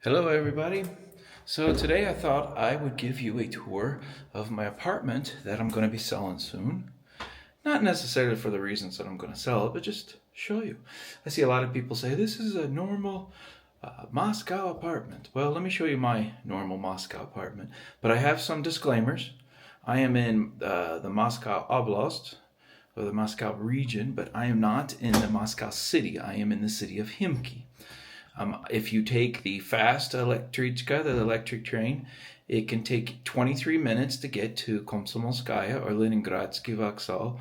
Hello everybody. So today I thought I would give you a tour of my apartment that I'm going to be selling soon. Not necessarily for the reasons that I'm going to sell it, but just show you. I see a lot of people say this is a normal Moscow apartment. Well, let me show you my normal Moscow apartment. But I have some disclaimers. I am in the Moscow Oblast, or the Moscow region, but I am not in the Moscow city. I am in the city of Khimki. If you take the fast electrichka, the electric train, it can take 23 minutes to get to Komsomolskaya or Leningradsky Vokzal,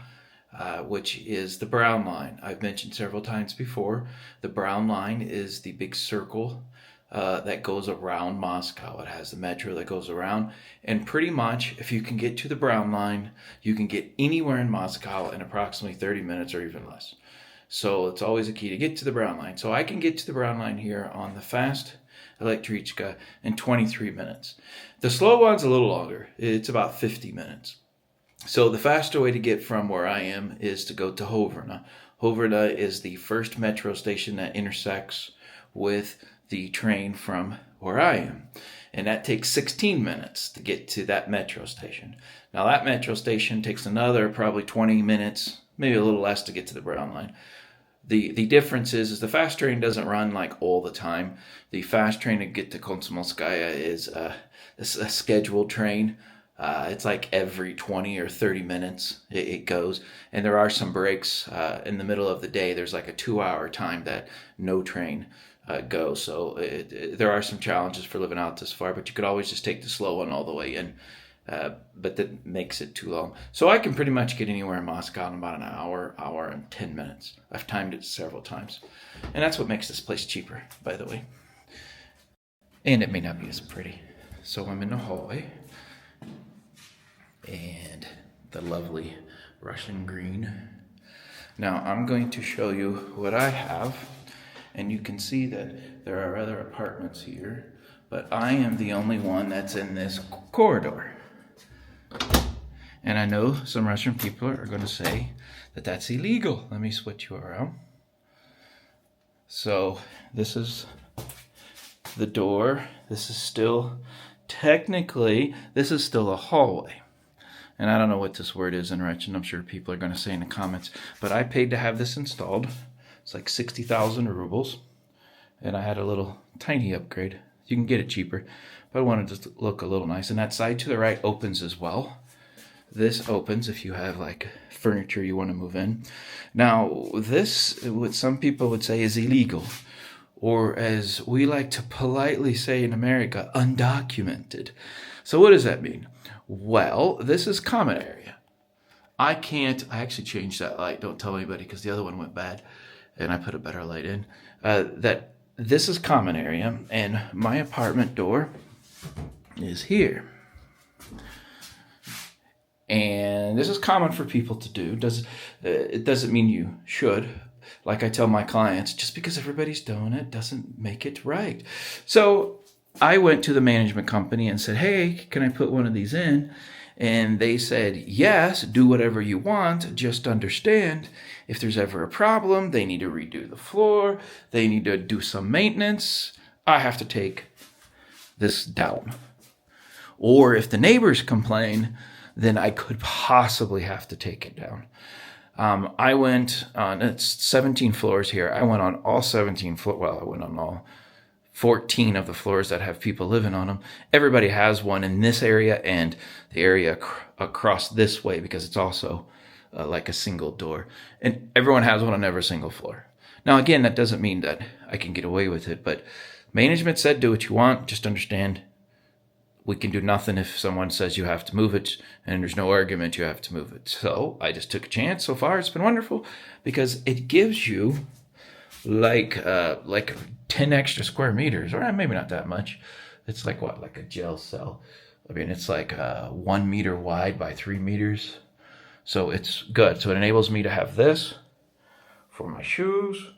which is the Brown Line. I've mentioned several times before, the Brown Line is the big circle that goes around Moscow. It has the metro that goes around, and pretty much if you can get to the Brown Line, you can get anywhere in Moscow in approximately 30 minutes or even less. So it's always a key to get to the Brown Line. So I can get to the Brown Line here on the fast electrichka in 23 minutes. The slow one's a little longer. It's about 50 minutes. So the faster way to get from where I am is to go to Hoverna. Hoverna is the first metro station that intersects with the train from where I am. And that takes 16 minutes to get to that metro station. Now that metro station takes another probably 20 minutes, maybe a little less to get to the Brown Line. The difference is the fast train doesn't run like all the time. The fast train to get to Komsomolskaya is a scheduled train. It's like every 20 or 30 minutes it goes. And there are some breaks in the middle of the day. There's like a 2-hour time that no train goes. So there are some challenges for living out this far, but you could always just take the slow one all the way in. But that makes it too long. So I can pretty much get anywhere in Moscow in about an hour and 10 minutes. I've timed it several times. And that's what makes this place cheaper, by the way. And it may not be as pretty. So I'm in the hallway. And the lovely Russian green. Now I'm going to show you what I have. And you can see that there are other apartments here. But I am the only one that's in this corridor. And I know some Russian people are going to say that that's illegal. Let me switch you around. So this is the door. This is still, technically, this is still a hallway. And I don't know what this word is in Russian. I'm sure people are going to say in the comments. But I paid to have this installed. It's like 60,000 rubles. And I had a little tiny upgrade. You can get it cheaper, but I wanted it to look a little nice. And that side to the right opens as well. This opens if you have like furniture you want to move in. Now, this, what some people would say is illegal, or as we like to politely say in America, undocumented. So what does that mean? Well, this is common area. I actually changed that light. Don't tell anybody because the other one went bad and I put a better light in. This is common area, and my apartment door is here. And this is common for people to do. It doesn't mean you should. Like I tell my clients, just because everybody's doing it doesn't make it right. So I went to the management company and said, hey, can I put one of these in? And they said, yes, do whatever you want. Just understand, if there's ever a problem, they need to redo the floor. They need to do some maintenance. I have to take this down. Or if the neighbors complain, then I could possibly have to take it down. I went on, it's 17 floors here. I went on all 17 floors. Well, I went on all 14 of the floors that have people living on them. Everybody has one in this area and the area across this way because it's also like a single door. And everyone has one on every single floor. Now, again, that doesn't mean that I can get away with it, but management said do what you want. Just understand we can do nothing if someone says you have to move it and there's no argument you have to move it. So I just took a chance. So far, it's been wonderful because it gives you like 10 extra square meters, or maybe not that much. It's like what, like a jail cell. I mean, it's like 1 meter wide by 3 meters. So it's good. So it enables me to have this for my shoes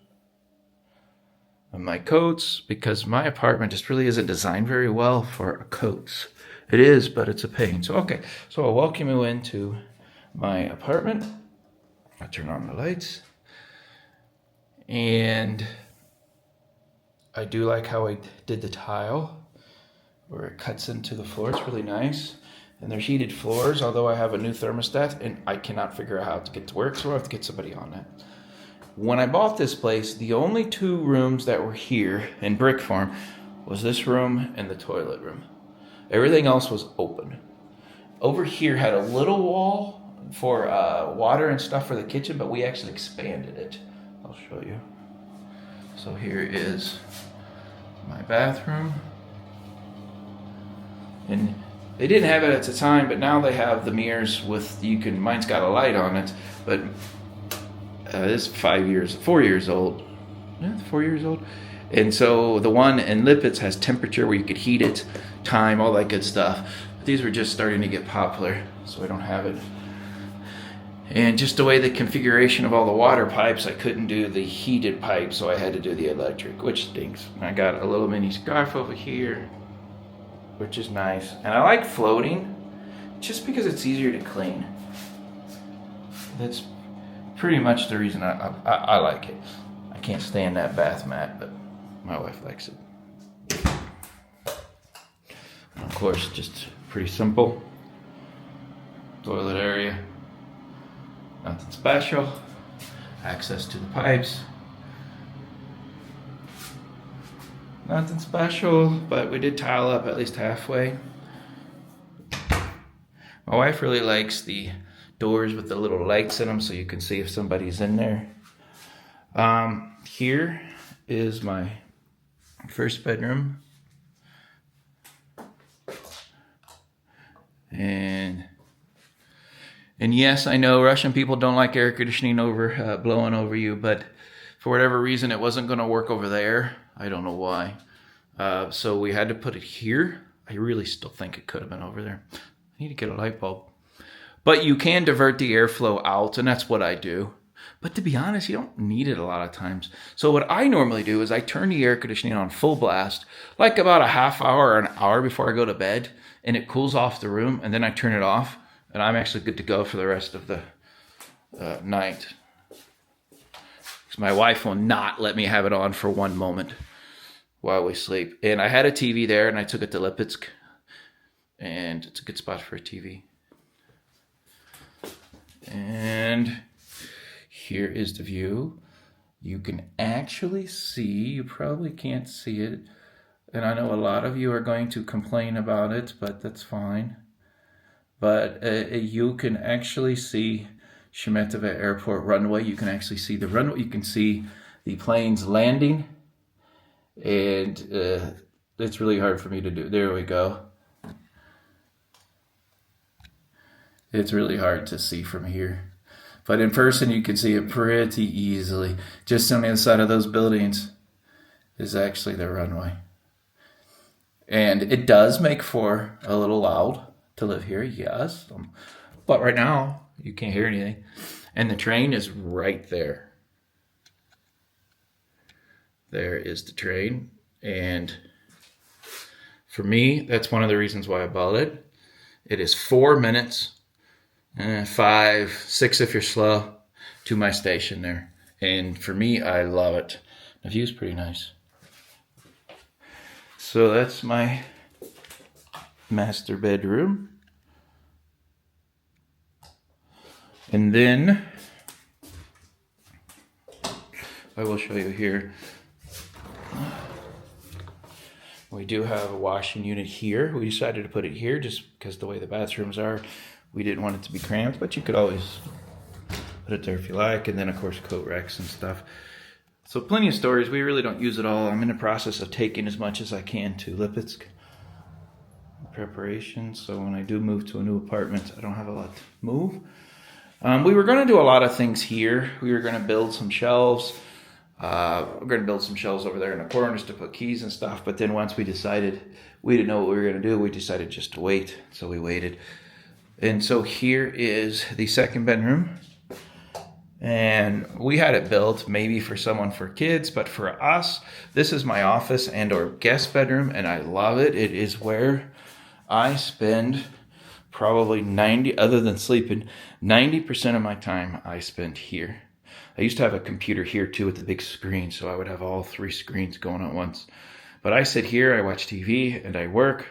and my coats, because my apartment just really isn't designed very well for coats. It is, but it's a pain. So, okay. So I'll welcome you into my apartment. I'll turn on the lights. And I do like how I did the tile where it cuts into the floor. It's really nice. And there's heated floors, although I have a new thermostat and I cannot figure out how to get to work, so I have to get somebody on that. When I bought this place, the only 2 rooms that were here in brick form was this room and the toilet room. Everything else was open. Over here had a little wall for water and stuff for the kitchen, but we actually expanded it. I'll show you. So here is my bathroom. And they didn't have it at the time, but now they have the mirrors with, mine's got a light on it, but this is 4 years old. Yeah, 4 years old. And so the one in Lippitz has temperature where you could heat it, time, all that good stuff. But these were just starting to get popular, so I don't have it. And just the way the configuration of all the water pipes, I couldn't do the heated pipe, so I had to do the electric, which stinks. I got a little mini scarf over here, which is nice. And I like floating just because it's easier to clean. That's pretty much the reason I like it. I can't stand that bath mat, but my wife likes it. And of course, just pretty simple. Toilet area. Nothing special. Access to the pipes. Nothing special, but we did tile up at least halfway. My wife really likes the doors with the little lights in them so you can see if somebody's in there. Here is my first bedroom. And yes, I know Russian people don't like air conditioning blowing over you, but for whatever reason, it wasn't going to work over there. I don't know why. So we had to put it here. I really still think it could have been over there. I need to get a light bulb. But you can divert the airflow out, and that's what I do. But to be honest, you don't need it a lot of times. So what I normally do is I turn the air conditioning on full blast, like about a half hour or an hour before I go to bed, and it cools off the room, and then I turn it off, and I'm actually good to go for the rest of the night. Because my wife will not let me have it on for one moment while we sleep. And I had a TV there, and I took it to Lipetsk, and it's a good spot for a TV. And here is the view. You can actually see, you probably can't see it, and I know a lot of you are going to complain about it, but that's fine. But you can actually see Shemetova Airport runway. You can actually see the runway. You can see the planes landing. And it's really hard for me to do. There we go. It's really hard to see from here. But in person, you can see it pretty easily. Just on the other side of those buildings is actually the runway. And it does make for a little loud to live here, yes. But right now, you can't hear anything. And the train is right there. There is the train. And for me, that's one of the reasons why I bought it. It is 4 minutes, 5, 6 if you're slow, to my station there. And for me, I love it. The view's pretty nice. So that's my master bedroom. And then I will show you here. We do have a washing unit here. We decided to put it here just because the way the bathrooms are, we didn't want it to be cramped, but you could always put it there if you like. And then of course coat racks and stuff. So plenty of storage. We really don't use it all. I'm in the process of taking as much as I can to Lipetsk. Preparation. So when I do move to a new apartment, I don't have a lot to move. We were going to do a lot of things here. We were going to build some shelves. We're going to build some shelves over there in the corners to put keys and stuff. But then once we decided we didn't know what we were going to do, we decided just to wait. So we waited. And so here is the second bedroom. And we had it built maybe for someone for kids, but for us, this is my office and or guest bedroom, and I love it. It is where I spend probably other than sleeping, 90% of my time I spend here. I used to have a computer here too with the big screen, so I would have all 3 screens going at once. But I sit here, I watch TV, and I work,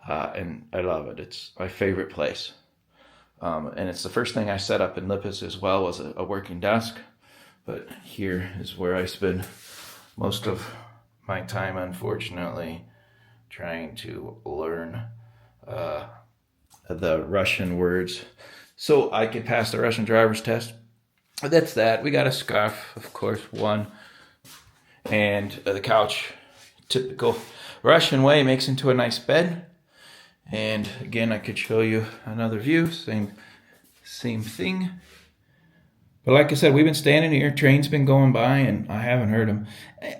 and I love it. It's my favorite place. And it's the first thing I set up in Lippis as well, was a working desk. But here is where I spend most of my time, unfortunately, trying to learn the Russian words so I could pass the Russian driver's test. But that's that. We got a scarf, of course, one. And the couch, typical Russian way, makes into a nice bed. And again, I could show you another view, same thing. But like I said, we've been standing here, train's been going by, and I haven't heard them.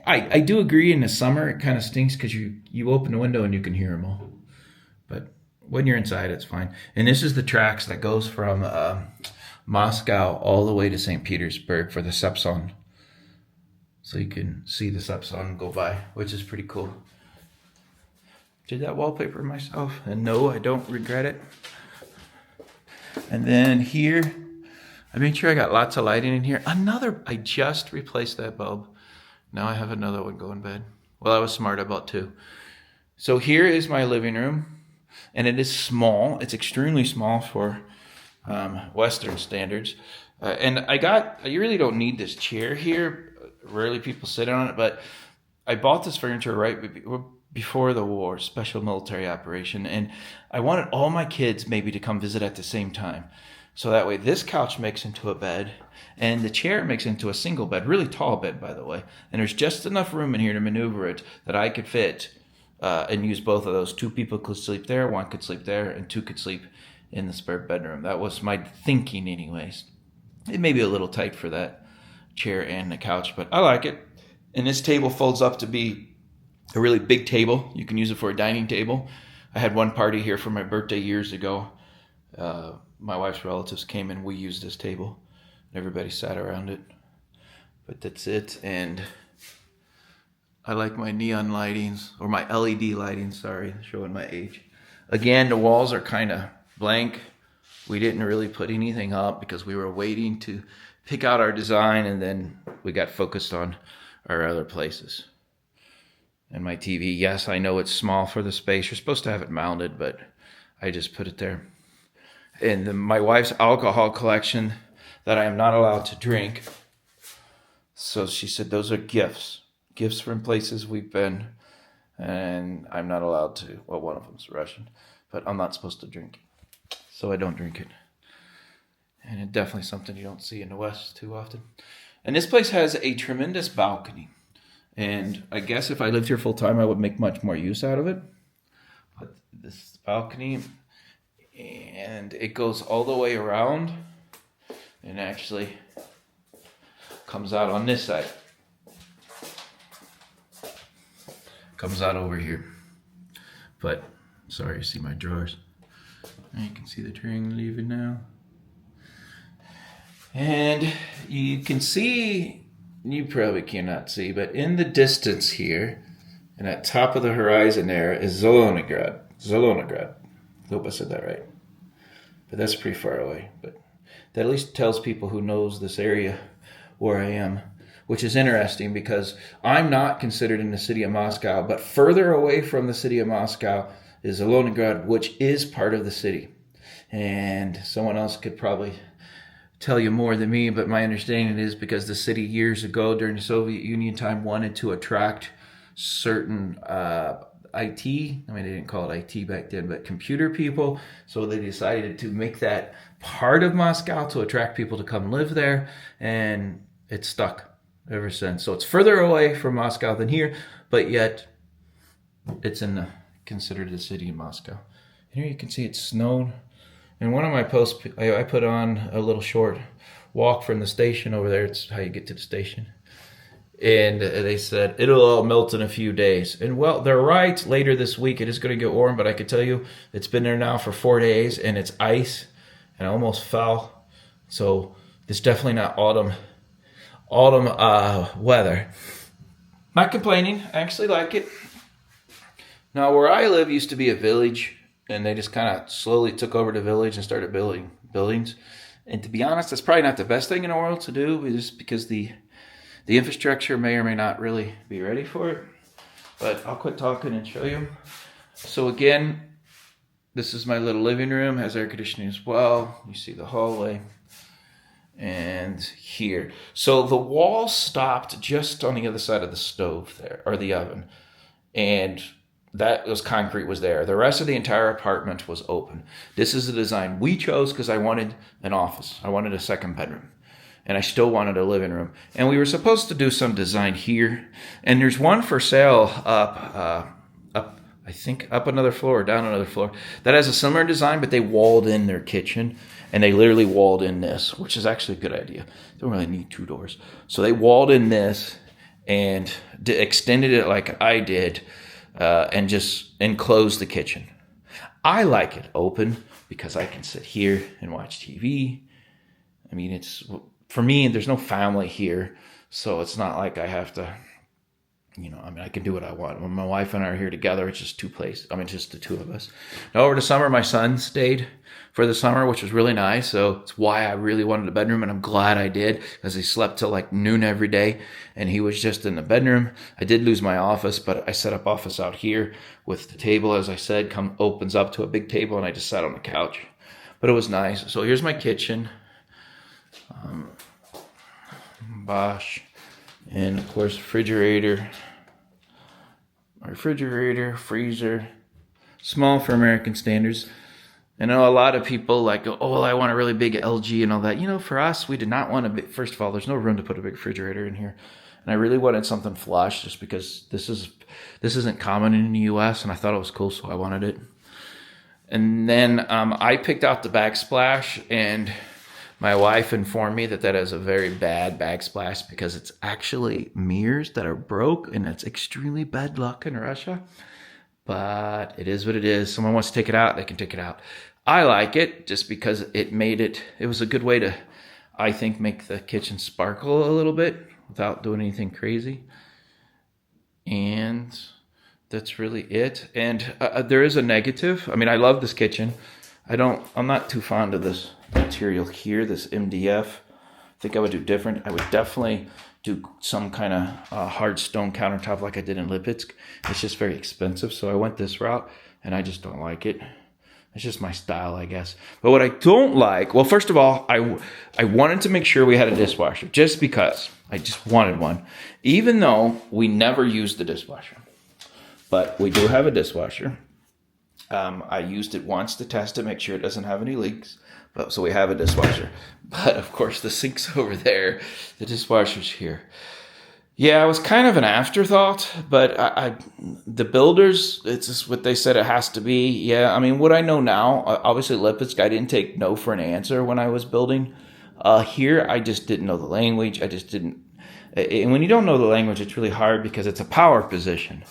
I do agree in the summer, it kind of stinks because you open the window and you can hear them all. But when you're inside, it's fine. And this is the tracks that goes from Moscow all the way to St. Petersburg for the Sepson. So you can see the Sepson go by, which is pretty cool. Did that wallpaper myself, and no, I don't regret it. And then here, I made sure I got lots of lighting in here. I just replaced that bulb. Now I have another one going bad. Well, I was smart about 2. So here is my living room, and it is small. It's extremely small for Western standards. And you really don't need this chair here. Rarely people sit on it, but I bought this furniture right before the war, special military operation, and I wanted all my kids maybe to come visit at the same time. So that way this couch makes into a bed, and the chair makes into a single bed, really tall bed, by the way. And there's just enough room in here to maneuver it that I could fit and use both of those. 2 people could sleep there, 1 could sleep there, and 2 could sleep in the spare bedroom. That was my thinking anyways. It may be a little tight for that chair and the couch, but I like it. And this table folds up to be a really big table. You can use it for a dining table. I had one party here for my birthday years ago. My wife's relatives came and we used this table. Everybody sat around it. But that's it. And I like my neon lightings, or my LED lighting, sorry, showing my age. Again, the walls are kind of blank. We didn't really put anything up because we were waiting to pick out our design, and then we got focused on our other places. And my TV, yes, I know it's small for the space. You're supposed to have it mounted, but I just put it there. And my wife's alcohol collection that I am not allowed to drink. So she said those are gifts from places we've been, and I'm not allowed to. Well, one of them's Russian, but I'm not supposed to drink it. So I don't drink it. And it's definitely something you don't see in the West too often. And this place has a tremendous balcony. And I guess if I lived here full time, I would make much more use out of it. But this balcony, and it goes all the way around and actually comes out on this side. Comes out over here. But, sorry, you see my drawers. And you can see the train leaving now. And you can see, you probably cannot see, but in the distance here, and at top of the horizon there, is Zelenograd. I hope I said that right. But that's pretty far away. But that at least tells people who knows this area where I am, which is interesting because I'm not considered in the city of Moscow, but further away from the city of Moscow is Zelenograd, which is part of the city. And someone else could probably tell you more than me, but my understanding is because the city years ago during the Soviet Union time wanted to attract certain IT, I mean, they didn't call it IT back then, but computer people. So they decided to make that part of Moscow to attract people to come live there. And it's stuck ever since. So it's further away from Moscow than here, but yet it's considered the city of Moscow. And here you can see it snowed. In one of my posts, I put on a little short walk from the station over there. It's how you get to the station. And they said, it'll all melt in a few days. And well, they're right. Later this week, it is going to get warm. But I could tell you, it's been there now for 4 days. And it's ice. And I almost fell. So it's definitely not autumn weather. Not complaining. I actually like it. Now, where I live used to be a village. And they just kind of slowly took over the village and started building buildings. And to be honest, that's probably not the best thing in the world to do, just because the infrastructure may or may not really be ready for it. But I'll quit talking and show you. So again, this is my little living room, has air conditioning as well. You see the hallway. And here. So the wall stopped just on the other side of the stove there, or the oven. And that was concrete was there. The rest of the entire apartment was open. This is the design we chose because I wanted an office. I wanted a second bedroom. And I still wanted a living room. And we were supposed to do some design here. And there's one for sale up another floor or down another floor that has a similar design, but they walled in their kitchen. And they literally walled in this, which is actually a good idea. Don't really need 2 doors. So they walled in this and extended it like I did and just enclosed the kitchen. I like it open because I can sit here and watch TV. I mean, it's for me, there's no family here. So it's not like I have to, I can do what I want. When my wife and I are here together, it's just just the 2 of us. Now, over the summer, my son stayed for the summer, which was really nice. So it's why I really wanted a bedroom, and I'm glad I did, because he slept till like noon every day, and he was just in the bedroom. I did lose my office, but I set up office out here with the table, as I said, opens up to a big table, and I just sat on the couch. But it was nice. So here's my kitchen. Bosch. And of course, refrigerator, freezer, small for American standards. I know a lot of people like, oh, well, I want a really big LG and all that. For us, we did not want a big, first of all, there's no room to put a big refrigerator in here. And I really wanted something flush just because this isn't common in the US, and I thought it was cool, so I wanted it. And then I picked out the backsplash, and my wife informed me that is a very bad backsplash because it's actually mirrors that are broke, and it's extremely bad luck in Russia. But it is what it is. Someone wants to take it out, they can take it out. I like it just because it was a good way to, I think, make the kitchen sparkle a little bit without doing anything crazy. And that's really it. And there is a negative. I mean, I love this kitchen. I'm not too fond of this material here, this MDF. I think I would do different. I would definitely do some kind of hard stone countertop like I did in Lipetsk. It's just very expensive, so I went this route, and I just don't like it. It's just my style, I guess. But what I don't like, well, first of all, I wanted to make sure we had a dishwasher, just because I just wanted one, even though we never used the dishwasher. But we do have a dishwasher. I used it once to test it, make sure it doesn't have any leaks. So we have a dishwasher. But of course, the sink's over there. The dishwasher's here. Yeah, it was kind of an afterthought, but the builders, it's just what they said it has to be. Yeah, I mean, what I know now, obviously Lipetsk, I didn't take no for an answer when I was building. Here, I just didn't know the language. And when you don't know the language, it's really hard because it's a power position.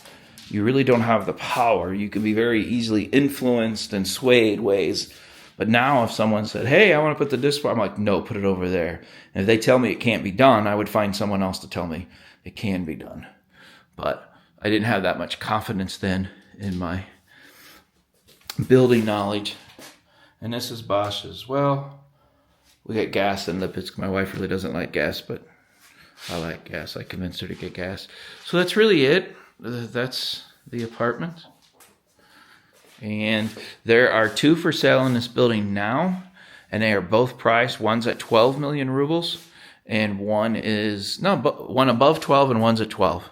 You really don't have the power. You can be very easily influenced and swayed ways. But now if someone said, hey, I want to put the dishwasher, I'm like, no, put it over there. And if they tell me it can't be done, I would find someone else to tell me it can be done. But I didn't have that much confidence then in my building knowledge. And this is Bosch as well. We get gas in Lipetsk. My wife really doesn't like gas, but I like gas. I convinced her to get gas. So that's really it. That's the apartment. And there are 2 for sale in this building now, and they are both priced. One's at 12 million rubles, and one above 12 and one's at 12.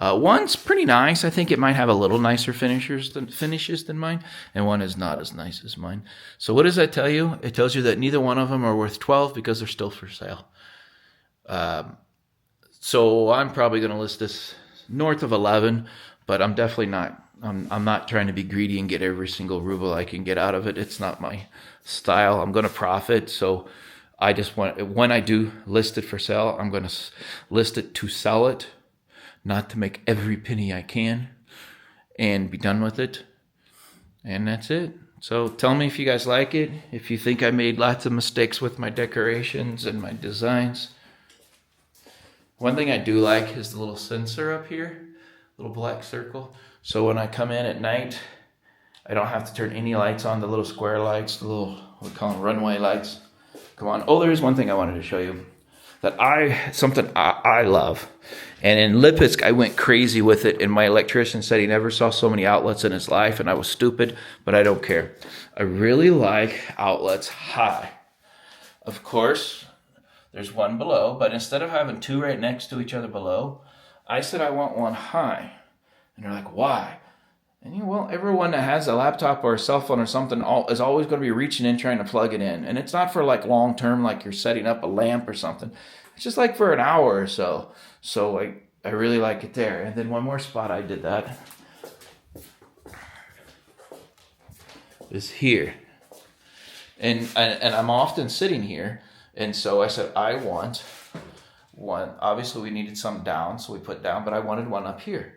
One's pretty nice. I think it might have a little nicer finishes than mine, and one is not as nice as mine. So what does that tell you? It tells you that neither one of them are worth 12 because they're still for sale. So I'm probably going to list this north of 11, but I'm definitely not. I'm not trying to be greedy and get every single ruble I can get out of it. It's not my style. I'm going to profit. So I just when I do list it for sale, I'm going to list it to sell it, not to make every penny I can and be done with it. And that's it. So tell me if you guys like it. If you think I made lots of mistakes with my decorations and my designs. One thing I do like is the little sensor up here, little black circle. So when I come in at night, I don't have to turn any lights on, the little square lights, the little, we call them runway lights. Come on. Oh, there is one thing I wanted to show you something I love. And in Lipetsk, I went crazy with it. And my electrician said he never saw so many outlets in his life. And I was stupid, but I don't care. I really like outlets high. Of course, there's one below. But instead of having two right next to each other below, I said I want one high. And they're like, why? And well, everyone that has a laptop or a cell phone or something is always going to be reaching in trying to plug it in. And it's not for like long term, like you're setting up a lamp or something. It's just like for an hour or so. So I really like it there. And then one more spot I did that is here. And I'm often sitting here. And so I said, I want one. Obviously, we needed some down, so we put down. But I wanted one up here.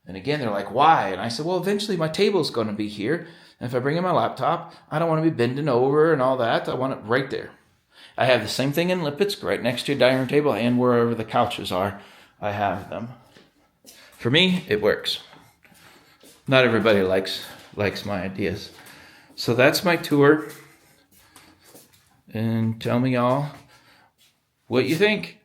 And again, they're like, why? And I said, well, eventually my table's going to be here. And if I bring in my laptop, I don't want to be bending over and all that. I want it right there. I have the same thing in Lipetsk, right next to your dining room table and wherever the couches are, I have them. For me, it works. Not everybody likes my ideas. So that's my tour. And tell me all what you think.